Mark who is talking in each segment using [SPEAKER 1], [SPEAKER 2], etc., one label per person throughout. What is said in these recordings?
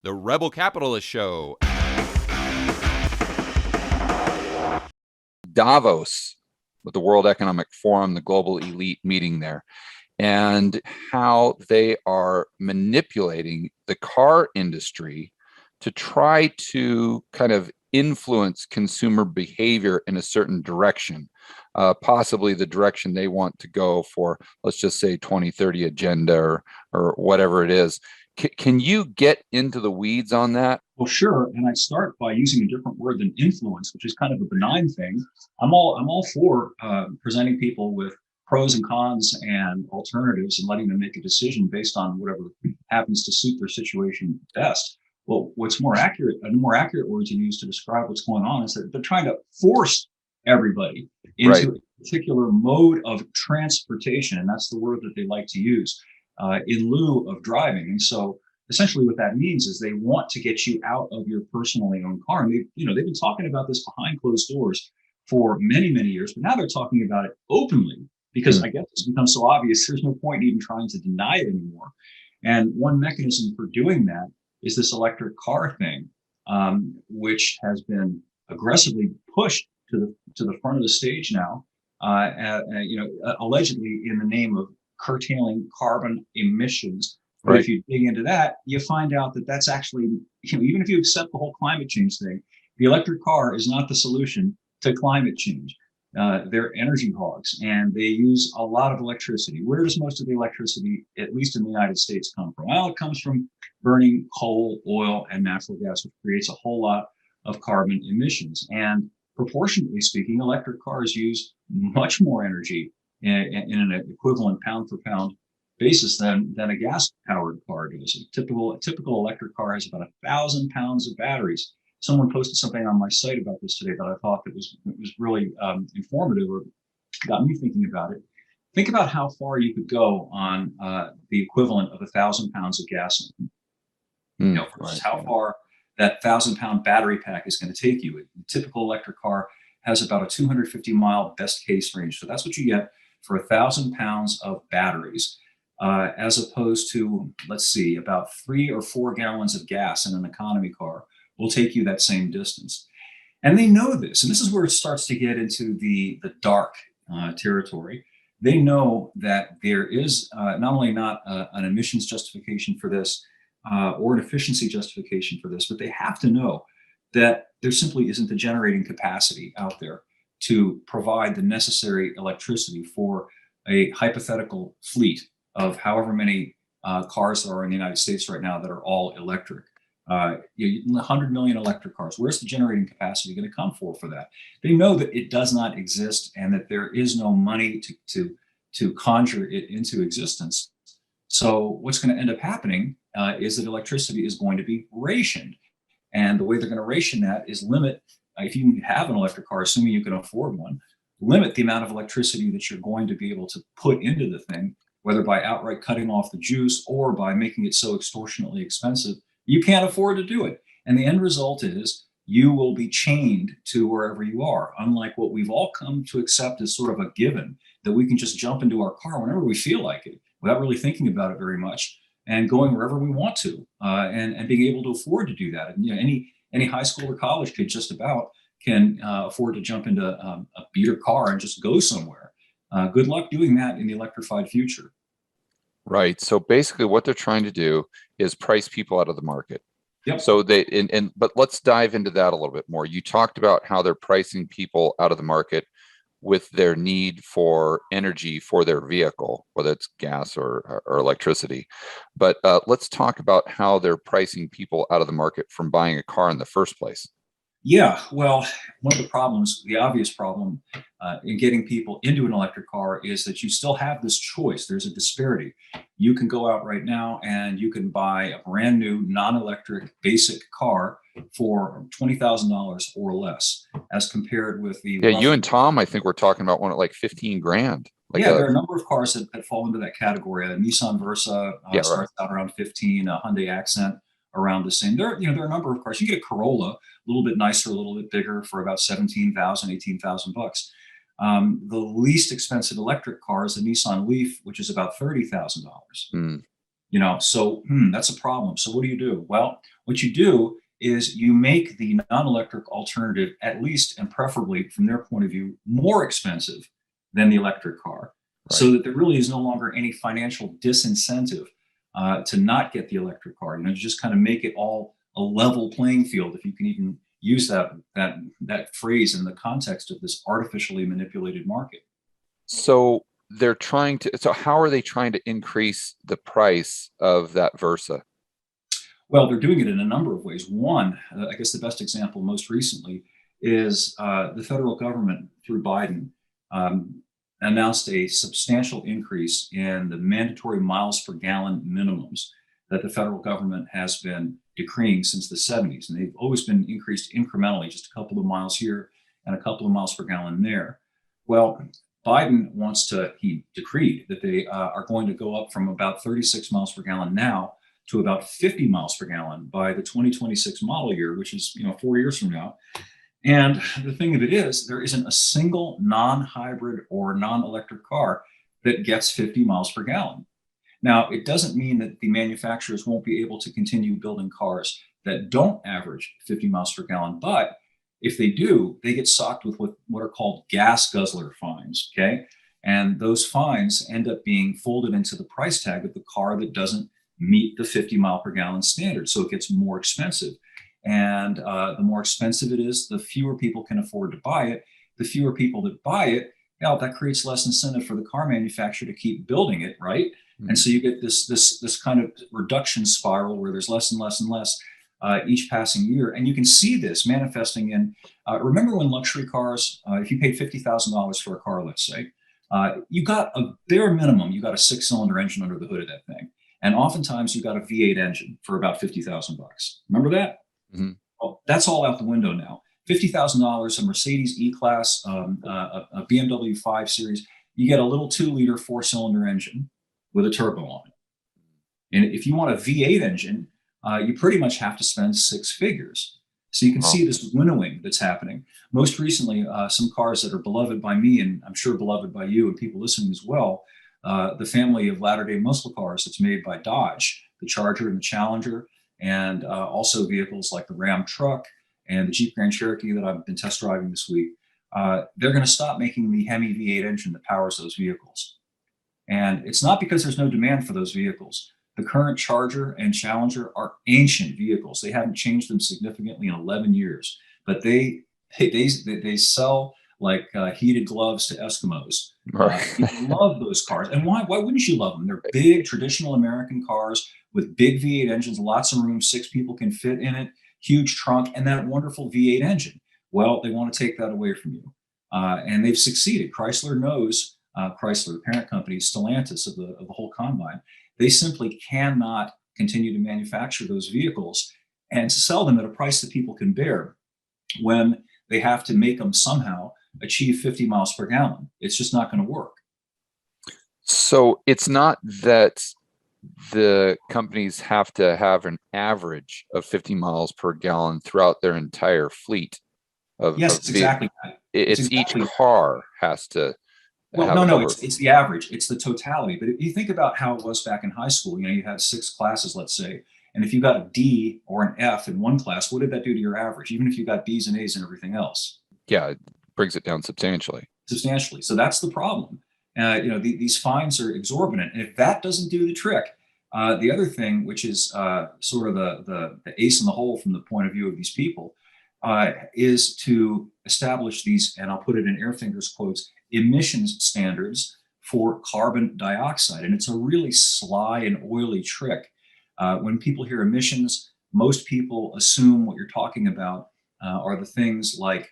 [SPEAKER 1] The Rebel Capitalist Show.
[SPEAKER 2] Davos with the World Economic Forum, the global elite meeting there, and how they are manipulating the car industry to try to kind of influence consumer behavior in a certain direction, possibly the direction they want to go for, let's just say 2030 agenda or whatever it is. Can you get into the weeds on that?
[SPEAKER 3] Well, sure. And I start by using a different word than influence, which is kind of a benign thing. I'm all for presenting people with pros and cons and alternatives and letting them make a decision based on whatever happens to suit their situation best. Well, what's more accurate, a more accurate word to use to describe what's going on is that they're trying to force everybody
[SPEAKER 2] Right.
[SPEAKER 3] into a particular mode of transportation, and that's the word that they like to use in lieu of driving. And so essentially what that means is they want to get you out of your personally owned car. And they've been talking about this behind closed doors for many, many years, but now they're talking about it openly because I guess it's become so obvious there's no point in even trying to deny it anymore. And one mechanism for doing that is this electric car thing, which has been aggressively pushed to the front of the stage now, allegedly in the name of curtailing carbon emissions. But
[SPEAKER 2] Right.
[SPEAKER 3] if you dig into that, you find out that that's actually, even if you accept the whole climate change thing, the electric car is not the solution to climate change. They're energy hogs and they use a lot of electricity. Where does most of the electricity, at least in the United States, come from? Well, it comes from burning coal, oil, and natural gas, which creates a whole lot of carbon emissions. And proportionately speaking, electric cars use much more energy in an equivalent pound for pound basis than a gas powered car does. A typical electric car has about 1,000 pounds of batteries. Someone posted something on my site about this today that I thought that was really informative or got me thinking about it. Think about how far you could go on the equivalent of 1,000 pounds of gasoline. Versus how far that 1,000 pound battery pack is going to take you. A typical electric car has about a 250-mile best case range. So that's what you get for 1,000 pounds of batteries, as opposed to, let's see, about 3 or 4 gallons of gas in an economy car will take you that same distance. And they know this. And this is where it starts to get into the dark territory. They know that there is not only not an emissions justification for this or an efficiency justification for this, but they have to know that there simply isn't the generating capacity out there to provide the necessary electricity for a hypothetical fleet of however many cars there are in the United States right now that are all electric. 100 million electric cars. Where's the generating capacity going to come for that? They know that it does not exist and that there is no money to conjure it into existence. So what's going to end up happening is that electricity is going to be rationed. And the way they're going to ration that is limit, if you have an electric car, assuming you can afford one, limit the amount of electricity that you're going to be able to put into the thing, whether by outright cutting off the juice or by making it so extortionately expensive, you can't afford to do it. And the end result is you will be chained to wherever you are, unlike what we've all come to accept as sort of a given, that we can just jump into our car whenever we feel like it without really thinking about it very much and going wherever we want to, and being able to afford to do that. And any high school or college kid just about can afford to jump into a beater car and just go somewhere. Good luck doing that in the electrified future.
[SPEAKER 2] Right. So basically what they're trying to do is price people out of the market.
[SPEAKER 3] Yep.
[SPEAKER 2] So but let's dive into that a little bit more. You talked about how they're pricing people out of the market with their need for energy for their vehicle, whether it's gas or electricity. But let's talk about how they're pricing people out of the market from buying a car in the first place.
[SPEAKER 3] Yeah, well, one of the problems, the obvious problem in getting people into an electric car is that you still have this choice. There's a disparity. You can go out right now and you can buy a brand new non-electric basic car for $20,000 or less, as compared with the
[SPEAKER 2] Yeah, you and Tom, I think we're talking about one at like 15 grand.
[SPEAKER 3] There are a number of cars that fall into that category. A Nissan Versa starts out around 15, a Hyundai Accent around the same. There are a number of cars. You get a Corolla, a little bit nicer, a little bit bigger for about 17,000, 18,000 bucks. The least expensive electric car is the Nissan Leaf, which is about $30,000. So that's a problem. So what do? Well, what you do is you make the non-electric alternative, at least and preferably from their point of view, more expensive than the electric car,
[SPEAKER 2] Right.
[SPEAKER 3] so that there really is no longer any financial disincentive to not get the electric car. You just kind of make it all a level playing field, if you can even use that phrase in the context of this artificially manipulated market.
[SPEAKER 2] So so how are they trying to increase the price of that Versa?
[SPEAKER 3] Well, they're doing it in a number of ways. One, I guess the best example most recently is the federal government through Biden announced a substantial increase in the mandatory miles per gallon minimums that the federal government has been decreeing since the 70s. And they've always been increased incrementally, just a couple of miles here and a couple of miles per gallon there. Well, he decreed that they are going to go up from about 36 miles per gallon now to about 50 miles per gallon by the 2026 model year, which is 4 years from now. And the thing of it is, there isn't a single non-hybrid or non-electric car that gets 50 miles per gallon. Now, it doesn't mean that the manufacturers won't be able to continue building cars that don't average 50 miles per gallon, but if they do, they get socked with what are called gas guzzler fines. Okay. And those fines end up being folded into the price tag of the car that doesn't meet the 50 mile per gallon standard. So it gets more expensive. And the more expensive it is, the fewer people can afford to buy it. The fewer people that buy it, that creates less incentive for the car manufacturer to keep building it, right?
[SPEAKER 2] Mm-hmm.
[SPEAKER 3] And so you get this kind of reduction spiral where there's less and less and less each passing year. And you can see this manifesting in, remember when luxury cars, if you paid $50,000 for a car, let's say, you got a bare minimum, you got a 6-cylinder engine under the hood of that thing. And oftentimes you got a V8 engine for about $50,000. Remember that?
[SPEAKER 2] Mm-hmm.
[SPEAKER 3] Well, that's all out the window now. $50,000, a Mercedes E-Class, a BMW 5 Series, you get a little 2-liter 4-cylinder engine with a turbo on it. And if you want a V8 engine, you pretty much have to spend 6 figures. So you can see this winnowing that's happening. Most recently, some cars that are beloved by me, and I'm sure beloved by you and people listening as well, the family of latter-day muscle cars that's made by Dodge, the Charger and the Challenger, and also vehicles like the Ram truck and the Jeep Grand Cherokee that I've been test driving this week. They're going to stop making the Hemi V8 engine that powers those vehicles. And it's not because there's no demand for those vehicles. The current Charger and Challenger are ancient vehicles. They haven't changed them significantly in 11 years, but they sell like heated gloves to Eskimos. People love those cars. And why wouldn't you love them? They're big, traditional American cars with big V8 engines, lots of room, 6 people can fit in it, huge trunk, and that wonderful V8 engine. Well, they want to take that away from you. And they've succeeded. Chrysler knows, Chrysler, the parent company, Stellantis of the whole combine, they simply cannot continue to manufacture those vehicles and to sell them at a price that people can bear when they have to make them somehow achieve 50 miles per gallon. It's just not going to work.
[SPEAKER 2] So it's not that the companies have to have an average of 50 miles per gallon throughout their entire fleet of
[SPEAKER 3] Yes, it's exactly that.
[SPEAKER 2] It's exactly each car has to.
[SPEAKER 3] Well, no, it's the average. It's the totality. But if you think about how it was back in high school, you had 6 classes, let's say, and if you got a D or an F in one class, what did that do to your average? Even if you got B's and A's and everything else.
[SPEAKER 2] Yeah, it brings it down substantially.
[SPEAKER 3] Substantially. So that's the problem. These fines are exorbitant, and if that doesn't do the trick, the other thing, which is sort of the ace in the hole from the point of view of these people, is to establish these, and I'll put it in air fingers quotes, emissions standards for carbon dioxide. And it's a really sly and oily trick. When people hear emissions, most people assume what you're talking about are the things like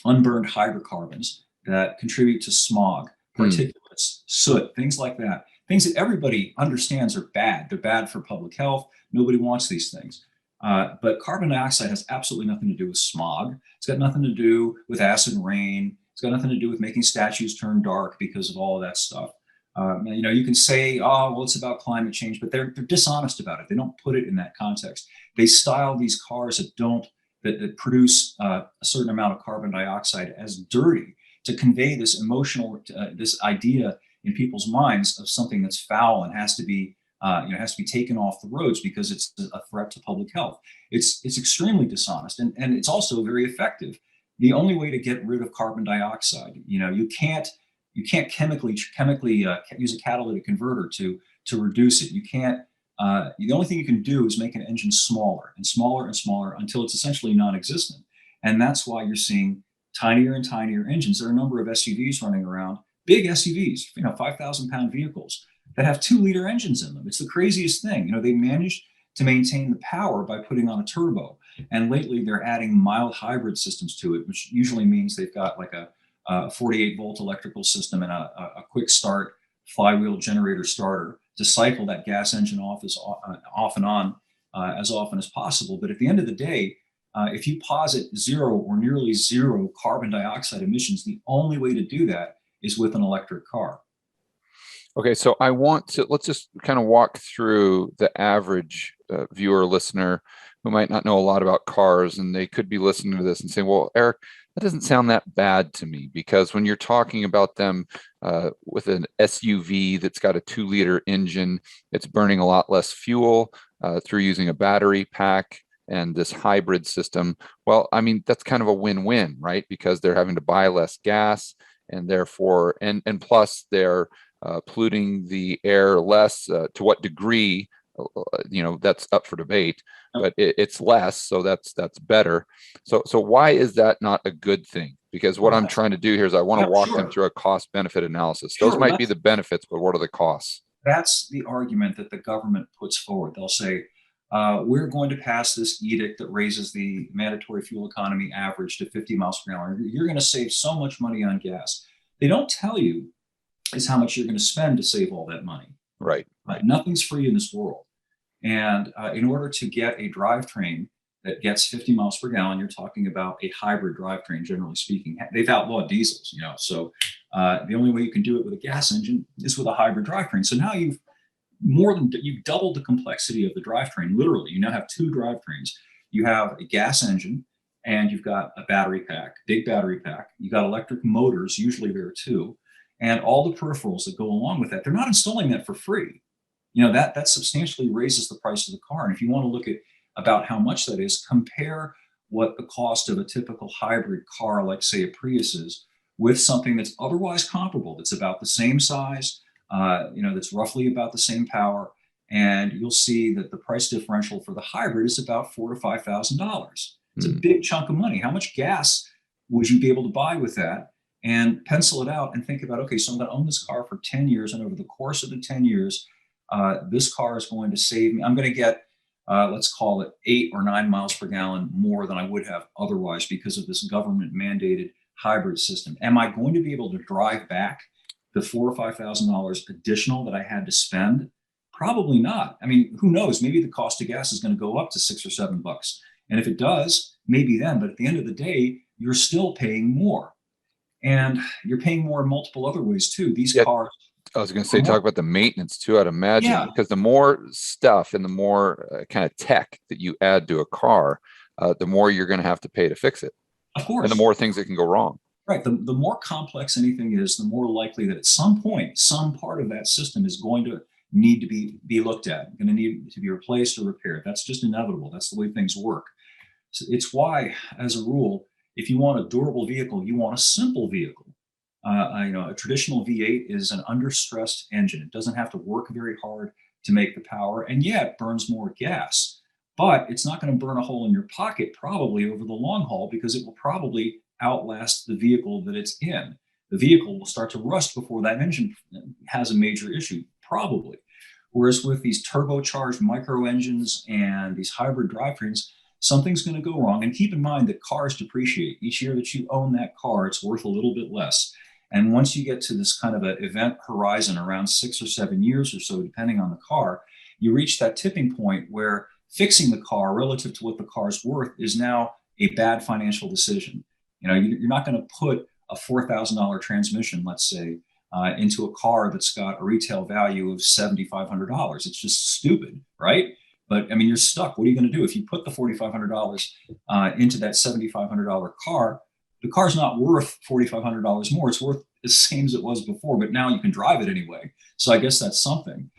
[SPEAKER 3] unburned hydrocarbons that contribute to smog, particulates, soot, things like that. Things that everybody understands are bad. They're bad for public health. Nobody wants these things. But carbon dioxide has absolutely nothing to do with smog. It's got nothing to do with acid rain. It's got nothing to do with making statues turn dark because of all of that stuff. You can say, oh, well, it's about climate change, but they're dishonest about it. They don't put it in that context. They style these cars that produce a certain amount of carbon dioxide as dirty to convey this emotional, this idea in people's minds of something that's foul and has to be has to be taken off the roads because it's a threat to public health. It's extremely dishonest, and it's also very effective. The only way to get rid of carbon dioxide, you can't chemically use a catalytic converter to reduce it. You can't. The only thing you can do is make an engine smaller and smaller and smaller until it's essentially non-existent. And that's why you're seeing tinier and tinier engines. There are a number of SUVs running around, big SUVs, 5,000-pound vehicles that have 2-liter engines in them. It's the craziest thing. They managed to maintain the power by putting on a turbo. And lately they're adding mild hybrid systems to it, which usually means they've got like a 48-volt electrical system and a quick start flywheel generator starter to cycle that gas engine off and on as often as possible. But at the end of the day, if you posit zero or nearly zero carbon dioxide emissions, the only way to do that is with an electric car.
[SPEAKER 2] Okay, so let's just kind of walk through the average viewer, listener who might not know a lot about cars, and they could be listening to this and saying, well, Eric, that doesn't sound that bad to me, because when you're talking about them with an SUV that's got a 2-liter engine, it's burning a lot less fuel through using a battery pack and this hybrid system. Well, I mean, that's kind of a win-win, right? Because they're having to buy less gas, and therefore, and plus they're polluting the air less. To what degree, that's up for debate, but it's less, so that's better. So why is that not a good thing? Because what I'm trying to do here is I want to walk them through a cost benefit analysis. Those might be the benefits, but what are the costs?
[SPEAKER 3] That's the argument that the government puts forward. They'll say, we're going to pass this edict that raises the mandatory fuel economy average to 50 miles per gallon. You're going to save so much money on gas. They don't tell you is how much you're going to spend to save all that money.
[SPEAKER 2] Right.
[SPEAKER 3] Nothing's free in this world. And in order to get a drivetrain that gets 50 miles per gallon, you're talking about a hybrid drivetrain, generally speaking. They've outlawed diesels, so the only way you can do it with a gas engine is with a hybrid drivetrain. So now you've doubled the complexity of the drivetrain. Literally, you now have 2 drivetrains. You have a gas engine, and you've got a battery pack, big battery pack. You got electric motors, usually there are 2, and all the peripherals that go along with that. They're not installing that for free. That substantially raises the price of the car. And if you want to look at about how much that is, compare what the cost of a typical hybrid car, like say a Prius, is with something that's otherwise comparable, that's about the same size, that's roughly about the same power, and you'll see that the price differential for the hybrid is about $4,000 to $5,000. It's a big chunk of money. How much gas would you be able to buy with that? And pencil it out and think about, okay, so I'm going to own this car for 10 years, and over the course of the 10 years, this car is going to save me. I'm going to get, let's call it 8 or 9 miles per gallon more than I would have otherwise because of this government mandated hybrid system. Am I going to be able to drive back the $4,000 or $5,000 additional that I had to spend? Probably not. I mean, who knows? Maybe the cost of gas is going to go up to $6 or $7. And if it does, maybe then. But at the end of the day, you're still paying more. And you're paying more in multiple other ways too. These cars.
[SPEAKER 2] I was going to say, talk about the maintenance too, I'd imagine, because the more stuff and the more kind of tech that you add to a car, the more you're going to have to pay to fix it.
[SPEAKER 3] Of course.
[SPEAKER 2] And the more things that can go wrong.
[SPEAKER 3] Right. The more complex anything is, the more likely that at some point, some part of that system is going to need to be looked at, going to need to be replaced or repaired. That's just inevitable. That's the way things work. So it's why, as a rule, if you want a durable vehicle, you want a simple vehicle. A traditional V8 is an understressed engine. It doesn't have to work very hard to make the power, and yet it burns more gas. But it's not going to burn a hole in your pocket probably over the long haul, because it will probably outlast the vehicle that it's in. The vehicle will start to rust before that engine has a major issue, probably. Whereas with these turbocharged micro engines and these hybrid drivetrains, something's going to go wrong. And keep in mind that cars depreciate. Each year that you own that car, it's worth a little bit less. And once you get to this kind of an event horizon around 6 or 7 years or so, depending on the car, you reach that tipping point where fixing the car relative to what the car's worth is now a bad financial decision. You're not going to put a $4,000 transmission, let's say, into a car that's got a retail value of $7,500. It's just stupid, right? But I mean, you're stuck. What are you going to do if you put the $4,500 into that $7,500 car? the car's not worth $4,500 more. It's worth the same as it was before, but now you can drive it anyway. So I guess that's something.